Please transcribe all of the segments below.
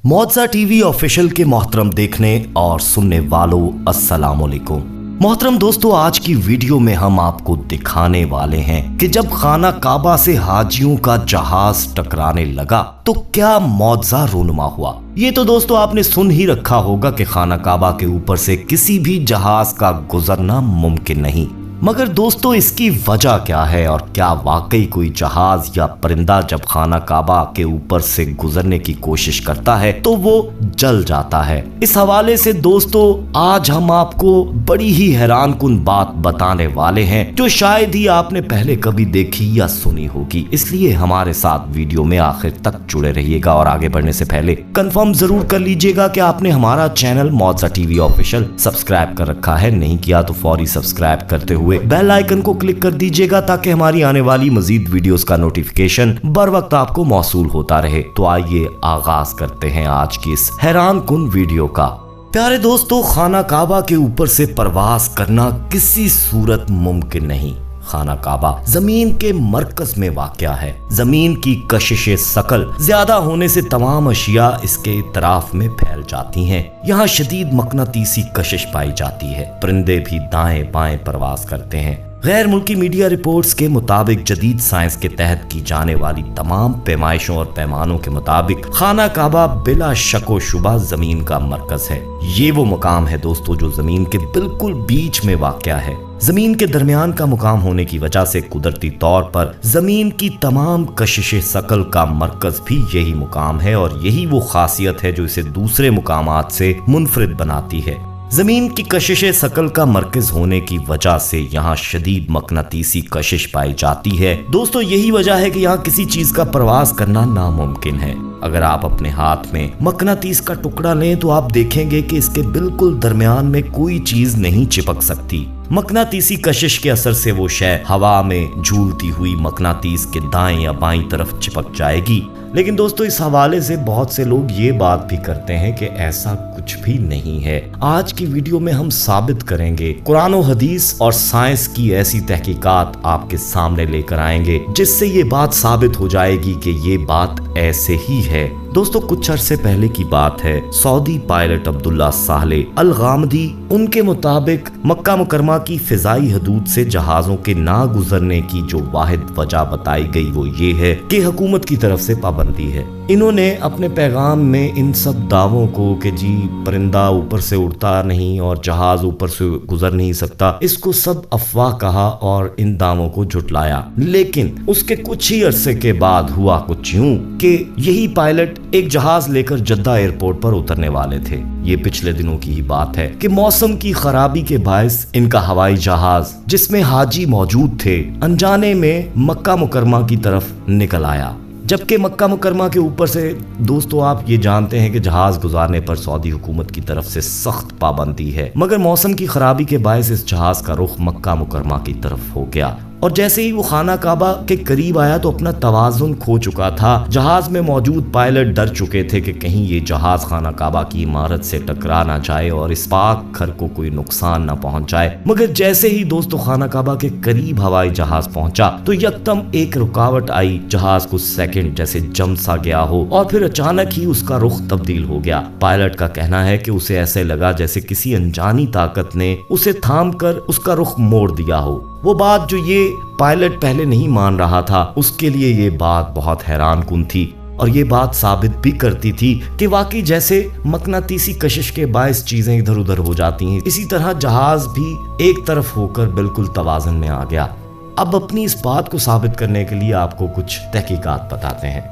मौजा TV official के मोहतरम देखने और सुनने वालों अस्सलाम वालेकुम। मोहतरम दोस्तों, आज की वीडियो में हम आपको दिखाने वाले हैं कि जब खाना काबा से हाजियों का जहाज टकराने लगा तो क्या मौजा रूनुमा हुआ। ये तो दोस्तों आपने सुन ही रखा होगा कि खाना काबा के ऊपर से किसी भी जहाज का गुजरना मुमकिन नहीं, मगर दोस्तों इसकी वजह क्या है और क्या वाकई कोई जहाज या परिंदा जब खाना काबा के ऊपर से गुजरने की कोशिश करता है तो वो जल जाता है। इस हवाले से दोस्तों आज हम आपको बड़ी ही हैरान कुन बात बताने वाले हैं जो शायद ही आपने पहले कभी देखी या सुनी होगी, इसलिए हमारे साथ वीडियो में आखिर तक जुड़े रहिएगा। और आगे बढ़ने से पहले कंफर्म जरूर कर लीजिएगा कि आपने हमारा चैनल मौजा टीवी ऑफिशियल सब्सक्राइब कर रखा है, नहीं किया तो फौरी सब्सक्राइब करते हुए बेल आइकन को क्लिक कर दीजिएगा ताकि हमारी आने वाली मजीद वीडियोस का नोटिफिकेशन बर वक्त आपको मौसूल होता रहे। तो आइए आगाज करते हैं आज की इस हैरान कुन वीडियो का। प्यारे दोस्तों, खाना काबा के ऊपर से परवाज करना किसी सूरत मुमकिन नहीं। खाना काबा जमीन के मरकज में वाक़या है। जमीन की कशिशे सकल ज्यादा होने से तमाम अशिया इसके इतराफ में फैल जाती हैं। यहाँ शदीद मकनातीसी कशिश पाई जाती है। परिंदे भी दाएं बाएं परवाज करते हैं। गैर मुल्की मीडिया रिपोर्ट्स के मुताबिक जदीद साइंस के तहत की जाने वाली तमाम पैमाइशों और पैमानों के मुताबिक खाना काबा बिला शको शुबा जमीन का मरकज है। ये वो मुकाम है दोस्तों जो जमीन के बिल्कुल बीच में वाक़या है। जमीन के दरमियान का मुकाम होने की वजह से कुदरती तौर पर जमीन की तमाम कशिशे सकल का मरकज भी यही मुकाम है और यही वो खासियत है जो इसे दूसरे मुकामात से मुनफरिद बनाती है। जमीन की कशिशे सकल का मरकज होने की वजह से यहाँ शदीद मकनातीसी कशिश पाई जाती है। दोस्तों यही वजह है कि यहाँ किसी चीज का प्रवास करना नामुमकिन है। अगर आप अपने हाथ में मकनातीस का टुकड़ा लें तो आप देखेंगे कि इसके बिल्कुल दरमियान में कोई चीज नहीं चिपक सकती। मकनातीसी कशिश के असर से वो शय हवा में झूलती हुई मकनातीस के दाएं या बाईं तरफ चिपक जाएगी। लेकिन दोस्तों इस हवाले से बहुत से लोग ये बात भी करते हैं कि ऐसा कुछ भी नहीं है। आज की वीडियो में हम साबित करेंगे, कुरान और हदीस और साइंस की ऐसी तहकीकात आपके सामने लेकर आएंगे जिससे ये बात साबित हो जाएगी कि ये बात ऐसे ही है। दोस्तों कुछ अरसे पहले की बात है। सऊदी पायलट अब्दुल्ला सालेह अल गामदी, उनके मुताबिक मक्का मुकरमा की फिजाई हदूद से जहाजों के ना गुजरने की जो वाहिद वजह बताई गई वो ये है कि हुकूमत की तरफ से पाबंदी है। इन्होंने अपने पैगाम में इन सब दावों को कि जी परिंदा ऊपर से उड़ता नहीं और जहाज ऊपर से गुजर नहीं सकता, इसको सब अफवाह कहा और इन दावों को झुटलाया। लेकिन उसके कुछ ही अरसे के बाद हुआ कुछ यूं कि यही पायलट एक जहाज लेकर जद्दा एयरपोर्ट पर उतरने वाले थे। ये पिछले दिनों की ही बात है कि मौसम की खराबी के बायस इनका हवाई जहाज जिसमें हाजी मौजूद थे अनजाने में मक्का मुकरमा की तरफ निकल आया। जबकि मक्का मुकरमा के ऊपर से दोस्तों आप ये जानते हैं कि जहाज गुजारने पर सऊदी हुकूमत की तरफ से सख्त पाबंदी है, मगर मौसम की खराबी के बायस इस जहाज का रुख मक्का मुकरमा की तरफ हो गया और जैसे ही वो खाना काबा के करीब आया तो अपना तवाजुन खो चुका था। जहाज में मौजूद पायलट डर चुके थे कि कहीं ये जहाज खाना काबा की इमारत से टकरा ना जाए और इस पाक घर को कोई नुकसान ना पहुंच जाए। मगर जैसे ही दोस्तों खाना काबा के करीब हवाई जहाज पहुंचा तो यकदम एक रुकावट आई। जहाज कुछ सेकंड जैसे जम सा गया हो और फिर अचानक ही उसका रुख तब्दील हो गया। पायलट का कहना है कि उसे ऐसे लगा जैसे किसी अनजानी ताकत ने उसे थाम कर उसका रुख मोड़ दिया हो। वो बात जो ये पायलट पहले नहीं मान रहा था उसके लिए ये बात बहुत हैरान कुन थी और ये बात साबित भी करती थी कि वाकई जैसे मकनातीसी कशिश के बायस चीजें इधर उधर हो जाती हैं, इसी तरह जहाज भी एक तरफ होकर बिल्कुल तवाज़ुन में आ गया। अब अपनी इस बात को साबित करने के लिए आपको कुछ तहकीकात बताते हैं।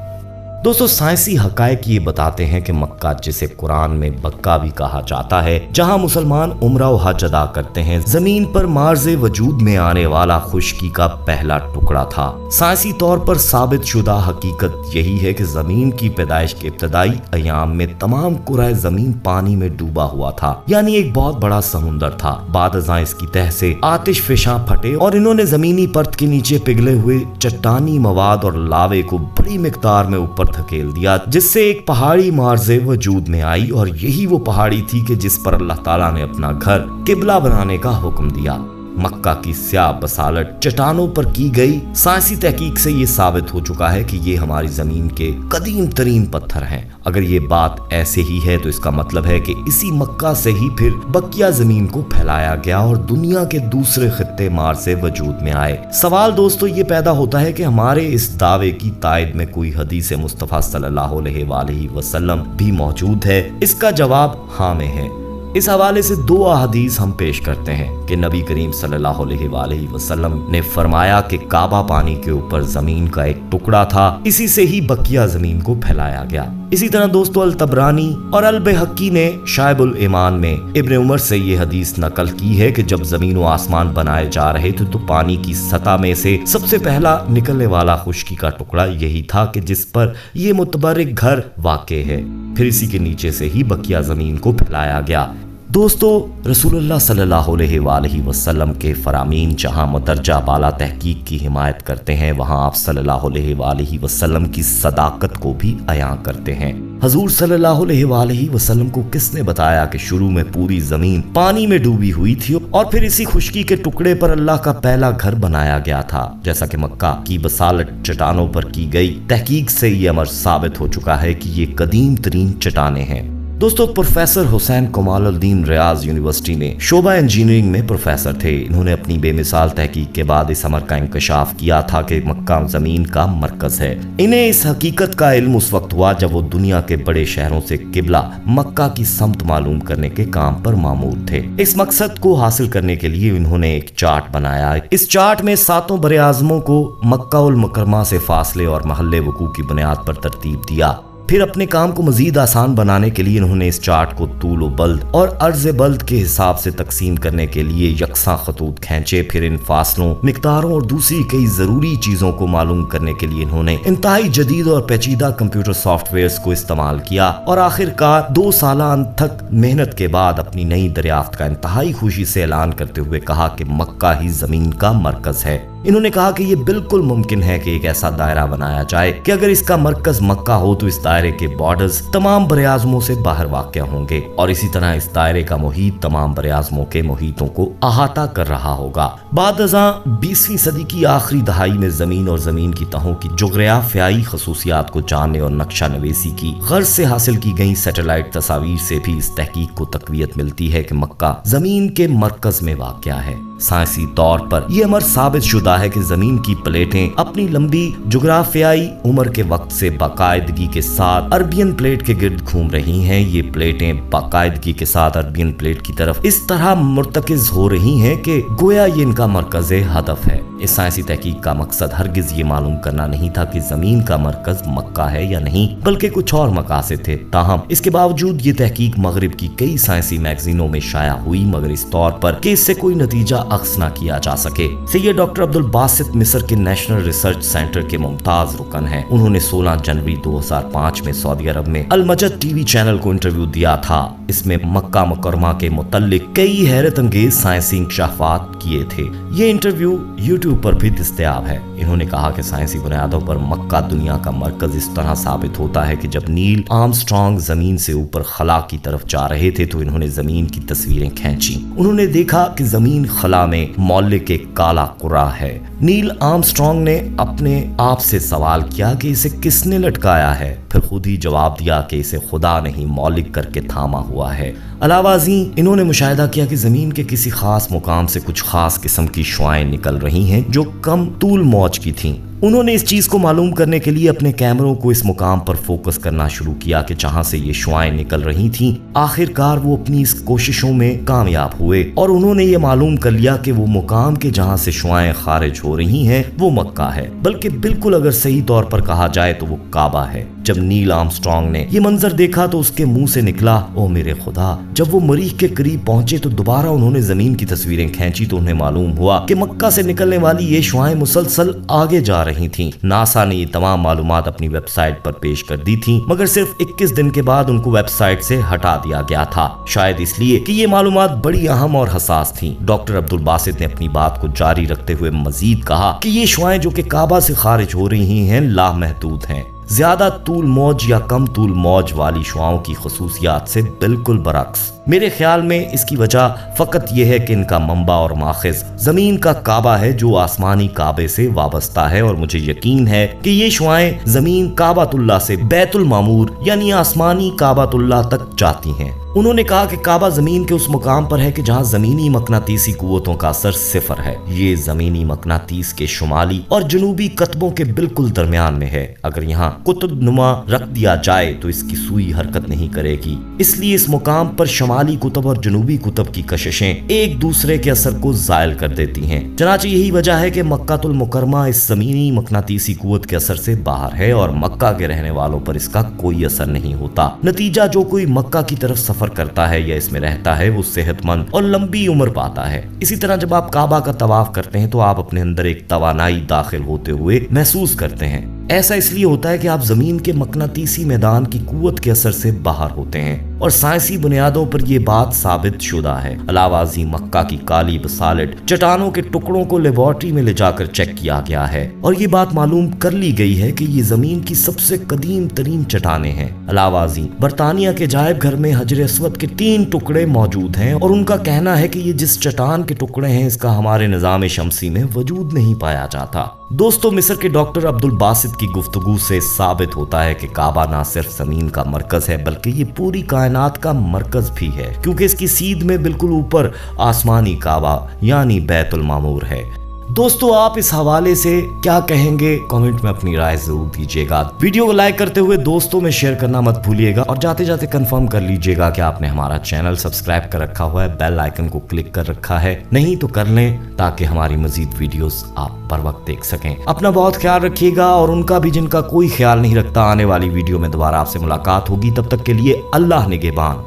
दोस्तों साइंसी हकायक ये बताते हैं कि मक्का, जिसे कुरान में बक्का भी कहा जाता है, जहां मुसलमान उम्रा व हज अदा करते हैं, जमीन पर मार्ज़े वजूद में आने वाला खुश्की का पहला टुकड़ा था। साइंसी तौर पर साबित शुदा हकीकत यही है कि जमीन की पैदाइश के इब्तदाई अयाम में तमाम कुराए जमीन पानी में डूबा हुआ था, यानी एक बहुत बड़ा समुंदर था। बाद अज़ां इसकी तह से आतिश फिशां फटे और इन्होंने जमीनी परत के नीचे पिघले हुए चट्टानी मवाद और लावे को बड़ी मिकदार में ऊपर धकेल दिया, जिससे एक पहाड़ी मार्ज़े वजूद में आई और यही वो पहाड़ी थी कि जिस पर अल्लाह ताला ने अपना घर किबला बनाने का हुक्म दिया। मक्का की स्याह बसालट चट्टानों पर की गई साइंसी तहकीक से ये साबित हो चुका है कि ये हमारी जमीन के कदीम तरीन पत्थर हैं। अगर ये बात ऐसे ही है तो इसका मतलब है कि इसी मक्का से ही फिर बकिया जमीन को फैलाया गया और दुनिया के दूसरे खित्ते मार से वजूद में आए। सवाल दोस्तों ये पैदा होता है कि हमारे इस दावे की तायद में कोई हदीस मुस्तफा सल्लल्लाहु अलैहि वसल्लम भी मौजूद है? इसका जवाब हाँ में है। इस हवाले से 2 अहादीस हम पेश करते हैं कि नबी करीम सल्लल्लाहु अलैहि वसल्लम ने फरमाया कि काबा पानी के ऊपर जमीन का एक टुकड़ा था, इसी से ही बकिया जमीन को फैलाया गया। इसी तरह दोस्तों अल तबरानी और अल बैहकी ने शाइबुल ईमान में इब्न उमर से ये हदीस नकल की है कि जब जमीन व आसमान बनाए जा रहे थे तो पानी की सतह में से सबसे पहला निकलने वाला खुश्की का टुकड़ा यही था कि जिस पर ये मुतबर्रिक घर वाक़े है। फिर इसी के नीचे से ही बकिया जमीन को फैलाया गया। दोस्तों रसूलुल्लाह सल्लल्लाहु अलैहि वसल्लम के फरामीन जहां मदरजा बाला तहकीक की हिमायत करते हैं, वहां आप सल्लल्लाहु अलैहि वसल्लम की सदाकत को भी अयां करते हैं। हजूर सल्लल्लाहु अलैहि वसल्लम को किसने बताया कि शुरू में पूरी जमीन पानी में डूबी हुई थी और फिर इसी खुश्की के टुकड़े पर अल्लाह का पहला घर बनाया गया था? जैसा कि मक्का की बसालट चट्टानों पर की गई तहकीक से ये अमर साबित हो चुका है कि ये कदीम तरीन चट्टानें हैं। दोस्तों प्रोफेसर हुसैन कमालुद्दीन रियाज यूनिवर्सिटी में शोबा इंजीनियरिंग में प्रोफेसर थे। इन्होंने अपनी बेमिसाल तहकीक के बाद इस अमर का इंकशाफ किया था कि मक्का जमीन का मरकज है। इन्हें इस हकीकत का इल्म उस वक्त हुआ जब वो दुनिया के बड़े शहरों से किबला मक्का की समत मालूम करने के काम पर मामूर थे। इस मकसद को हासिल करने के लिए इन्होंने एक चार्ट बनाया। इस चार्ट में 7 बरे आज़मों को मक्का उल मुकरमा से फासले और महल्ले वकू की बुनियाद पर तरतीब दिया। फिर अपने काम को मजीद आसान बनाने के लिए इन्होंने इस चार्ट को तूल बल्द और अर्ज बल्द के हिसाब से तकसीम करने के लिए यकसा खतूत खींचे। फिर इन फासलों, मिकदारों और दूसरी कई जरूरी चीजों को मालूम करने के लिए इन्होंने इंतहाई जदीद और पेचीदा कंप्यूटर सॉफ्टवेयर को इस्तेमाल किया और आखिरकार 2 साल तक मेहनत के बाद अपनी नई दरियाफ्त का इंतहाई खुशी से ऐलान करते हुए कहा कि मक्का ही जमीन का मरकज है। इन्होंने कहा कि ये बिल्कुल मुमकिन है कि एक ऐसा दायरा बनाया जाए कि अगर इसका मरकज मक्का हो तो इस दायरे के बॉर्डर्स तमाम बरे-आज़मों से बाहर वाक़ होंगे और इसी तरह इस दायरे का मुहीत तमाम बरे-आज़मों के मुहीतों को अहाता कर रहा होगा। बाद-अज़ां 20वीं सदी की आखिरी दहाई में जमीन और जमीन की तहों की जोग्राफियाई खसूसियात को जानने और नक्शा नवीसी की गर्ज से हासिल की गई सैटेलाइट तस्वीर से भी इस तहकीक को तकवीयत मिलती है कि मक्का जमीन के मरकज में वाक़या है। साइंसी तौर पर यह अमर साबित शुदा है कि जमीन की प्लेटें अपनी लंबी जुग्राफियाई उम्र के वक्त से बाकायदगी के साथ अरबियन प्लेट के गिर्द घूम रही हैं। ये प्लेटें बाकायदगी के साथ अरबियन प्लेट की तरफ इस तरह मुर्तकिज हो रही हैं कि गोया ये इनका मरकज हदफ है। इस साइंसी तहकीक का मकसद हरगिज ये मालूम करना नहीं था कि जमीन का मरकज मक्का है या नहीं, बल्कि कुछ और मकासद थे। ताहम इसके बावजूद ये तहकीक मगरिब की कई साइंसी मैगजीनों में शाया हुई, मगर इस तौर पर कि इससे कोई नतीजा अख्स न किया जा सके। सैयद डॉक्टर अब्दुल बासित मिस्र के नेशनल रिसर्च सेंटर के मुमताज रुकन हैं। उन्होंने 16 जनवरी 2005 में सऊदी अरब में अल मजद टीवी चैनल को इंटरव्यू दिया था। इसमें मक्का मुकरमा के मुतल्लिक कई हैरत अंगेज साइंसी इंकशाफात किए थे। ये इंटरव्यू यूट्यूब पर भी दस्तयाब है। इन्होंने कहा कि साइंसी बुनियादों पर मक्का दुनिया का मरकज इस तरह साबित होता है कि जब नील आर्मस्ट्रांग जमीन से ऊपर खला की तरफ जा रहे थे तो इन्होंने जमीन की तस्वीरें खींची। उन्होंने देखा कि जमीन खला में मौलिक एक काला कुरा है। नील आर्मस्ट्रांग ने अपने आप से सवाल किया कि इसे किसने लटकाया है, फिर खुद ही जवाब दिया कि इसे खुदा नहीं मौलिक करके थामा हुआ है। अलावाजी इन्होंने मुशाहिदा किया कि जमीन के किसी खास मुकाम से कुछ खास किस्म की शुआएं निकल रही हैं जो कम तूल मौज की थीं। उन्होंने इस चीज को मालूम करने के लिए अपने कैमरों को इस मुकाम पर फोकस करना शुरू किया कि जहां से ये शुआएं निकल रही थीं। आखिरकार वो अपनी इस कोशिशों में कामयाब हुए और उन्होंने ये मालूम कर लिया कि वो मुकाम के जहां से शुआएं खारिज हो रही हैं वो मक्का है, बल्कि बिल्कुल अगर सही तौर पर कहा जाए तो वो काबा है। जब नील आर्मस्ट्रांग ने ये मंजर देखा तो उसके मुंह से निकला, ओ मेरे खुदा। जब वो मरीख के करीब पहुंचे तो दोबारा उन्होंने जमीन की तस्वीरें खींची तो उन्हें मालूम हुआ कि मक्का से निकलने वाली ये शुआएं मुसलसल आगे जा रही थीं। नासा ने ये तमाम मालूमात अपनी वेबसाइट पर पेश कर दी थी, मगर सिर्फ 21 दिन के बाद उनको वेबसाइट से हटा दिया गया था, शायद इसलिए कि ये मालूमात बड़ी अहम और हसास थी। डॉक्टर अब्दुल बासित ने अपनी बात को जारी रखते हुए मजीद कहा कि ये शुआएं जो कि काबा से खारिज हो रही हैं लामहदूद हैं। ज्यादा तूल मौज या कम तूल मौज वाली शुआओं की खसूसियात से बिल्कुल बरक्स। मेरे ख्याल में इसकी वजह फकत यह है कि इनका मंबा और माखिज जमीन का काबा है जो आसमानी काबे से वाबस्ता है, और मुझे यकीन है कि ये शुआएं जमीन काबातुल्लाह से बैतुल मामूर यानी आसमानी काबातुल्लाह तक जाती हैं। उन्होंने कहा कि काबा जमीन के उस मुकाम पर है कि जहां जमीनी मकनातीसी कुव्वतों का असर सिफर है। ये जमीनी मकनातीस के शुमाली और जनूबी कतबों के बिल्कुल दरमियान में है। अगर यहाँ कुतुब नुमा रख दिया जाए तो इसकी सुई हरकत नहीं करेगी, इसलिए इस मुकाम पर शुमाली कुतुब और जनूबी कुतुब की कशिशें एक दूसरे के असर को जायल कर देती हैं। चनाचे यही वजह है कि मक्कातुल मुकरमा इस जमीनी मकनातीसी कुव्वत के असर से बाहर है और मक्का के रहने वालों पर इसका कोई असर नहीं होता। नतीजा, जो कोई मक्का की तरफ सफर करता है या इसमें रहता है वो सेहतमंद और लंबी उम्र पाता है। इसी तरह जब आप काबा का तवाफ करते हैं तो आप अपने अंदर एक तवानाई दाखिल होते हुए महसूस करते हैं। ऐसा इसलिए होता है कि आप जमीन के मकनातीसी मैदान की कुव्वत के असर से बाहर होते हैं, और साइंसी बुनियादों पर यह बात साबित शुदा है। अलावाजी मक्का की काली बसालट चट्टानों के टुकड़ों को लेबोरेटरी में ले जाकर चेक किया गया है और ये बात मालूम कर ली गई है कि ये जमीन की सबसे कदीम तरीन चट्टानें हैं। अलावाजी बरतानिया के जायब घर में हजर अस्वद के 3 टुकड़े मौजूद हैं और उनका कहना है कि ये जिस चट्टान के टुकड़े हैं इसका हमारे निजाम शमसी में वजूद नहीं पाया जाता। दोस्तों, मिस्र के डॉक्टर अब्दुल बासित की गुफ्तगू से साबित होता है कि काबा ना सिर्फ जमीन का मरकज है बल्कि ये पूरी कायनात का मरकज भी है, क्योंकि इसकी सीध में बिल्कुल ऊपर आसमानी काबा यानी बैतुल मामूर है। दोस्तों, आप इस हवाले से क्या कहेंगे? कमेंट में अपनी राय जरूर दीजिएगा। वीडियो को लाइक करते हुए दोस्तों में शेयर करना मत भूलिएगा और जाते जाते कंफर्म कर लीजिएगा कि आपने हमारा चैनल सब्सक्राइब कर रखा हुआ है, बेल आइकन को क्लिक कर रखा है। नहीं तो कर लें ताकि हमारी मजीद वीडियोस आप पर वक्त देख सकें। अपना बहुत ख्याल रखिएगा और उनका भी जिनका कोई ख्याल नहीं रखता। आने वाली वीडियो में दोबारा आपसे मुलाकात होगी, तब तक के लिए अल्लाह निगहबान।